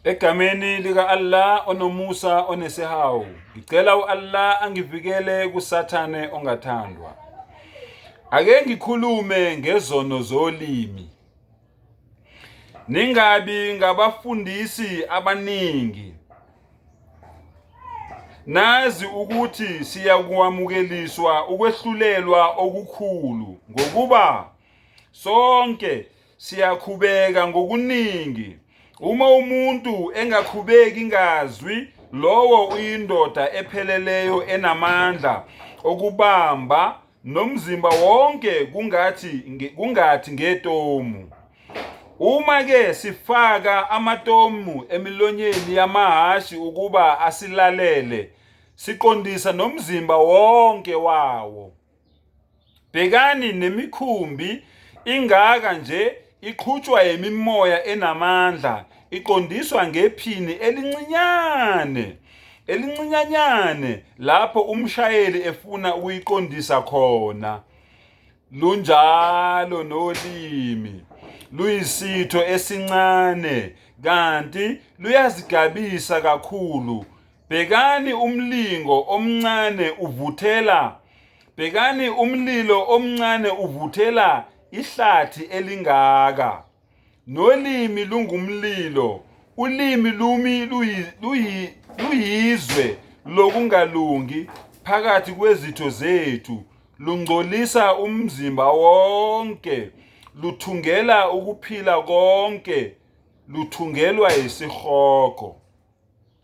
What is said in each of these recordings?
Egameni lika Allah onomusa onesihawu, ngicela uAllah angivikele kuSathane ongathandwa. Ake ngikhulume ngezono zolimi. Ningabi ngabafundisi abaningi. Nazi ukuthi siyakwamukeliswa ukwehlulelwa okukhulu ngokuba sonke siyakhubeka ngokuningi. Uma umuntu engakhubeki ngazwi, lowo uyindoda epheleleyo enamandla okubamba nomzimba wonke kungathi ngetomu. Uma ke sifaka amatomu emilonyeni yamahashi ukuba asilalele, siqondisa nomzimba wonke wawo. Bhekani nemikhumbi ingaka nje iqhutshwa yimimoya enamandla, iqondiswa ngephini elincinyanyane lapho umshayeli efuna ukuyiqondisa khona. Lunjalo nolimi, luyisitho esincane kanti luyazigabisa kakhulu. Bhekani umlingo omncane uvuthela. Bhekani umlilo omncane uvuthela ihlathi elingaka. Nolimi lungumlilo. Ulimi luyizwe lokungalungi phakathi kwezitho zethu. Lungcolisa umzimba wonke. Luthungela ukuphila konke. Luthungelwa yisihogo.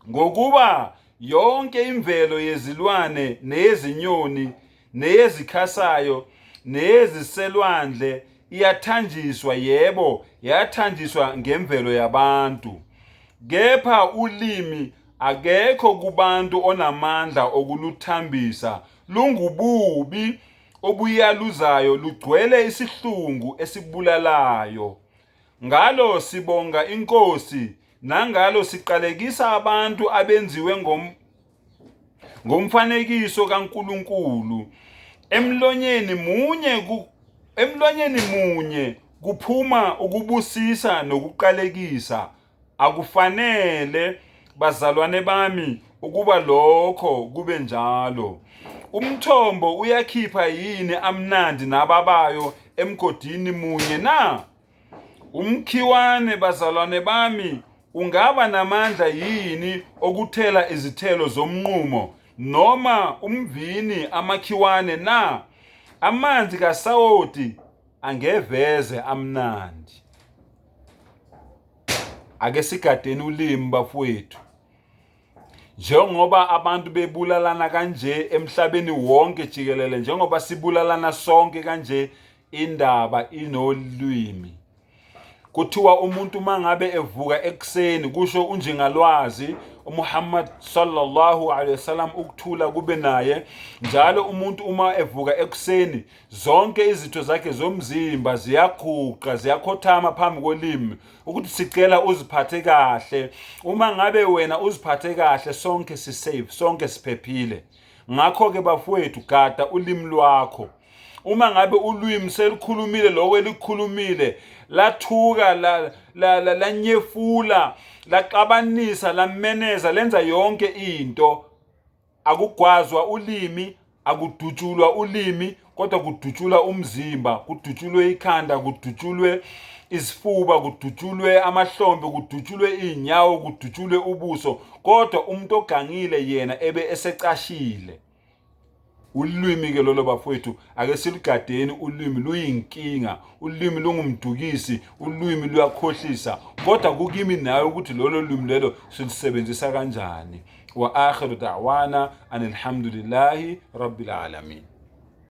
Ngokuba yonke imvelo yezilwane neyezinyoni neyezikhasayo neyeziselwandle iyathanjiswa, yebo yathanjiswa ngemvelo yabantu. Kepha ulimi akekho kubantu onamandla okuluthambisa. Lungububi obuyaluzayo, lugcwele isihlungu esibulalayo. Ngalo sibonga inkosi, nangalo siqalekisa abantu abenziwe ngomfanekiso kaNkulunkulu. Emlonyeni munye kuphuma ukubusisa nokuqalekisa. Akufanele, bazalwane bami, ukuba lokho kube njalo. Umthombo uyakhipha yini amnandi nababayo emgodini munye na? Umkhiwane, bazalwane bami, ungaba namandla yini okuthela izithelo zomnqumo, noma umvini amakhiwane na? Amanzi kasawoti angeveze amnandi. Ake sigadeni ulimi bafowethu. Njengoba abantu bebulalana kanje emhlabeni wonke jikelele, njengoba sibulalana sonke kanje, indaba inolimi. Kuthiwa umuntu mangabe evuka ekseni, kusho unjengalwazi uMuhammad sallallahu alaihi wasallam, ukuthula kube naye, njalo umuntu uma evuka ekseni zonke izitho zakhe zomzimba ziyaguqa, ziyakhothama phambi kolimi ukuthi sicela uziphathe kahle. Uma ngabe wena uziphathe kahle, sonke sisafe, sonke siphephile. Ngakho ke bafowethu, gada ulimi lwakho. Uma ngabe ulwimi selikhulumile lokho elikhulumile, lathuka, la nyefula, laxabanisa, lameneza, lenza yonke into, akugwazwa ulimi, akudutshulwa ulimi, kodwa kudutshulwa umzimba, kudutshulwe ikhanda, kudutshulwe isifuba, kudutshulwe amahlombe, kudutshulwe inyawo, kudutshulwe ubuso. Kodwa umuntu ogangile yena ebe esecashile. Ulwimi ke lolo bafowethu, ake siligadeni ulwimi. Luyinkinga, ulwimi lungumdukisi, ulwimi luyakhohlisa. Kodwa kukimi nawe ukuthi lolo lwimi lelo silisebenzisa kanjani. Wa akhiru da'wana anilhamdulillahi rabbil alamin.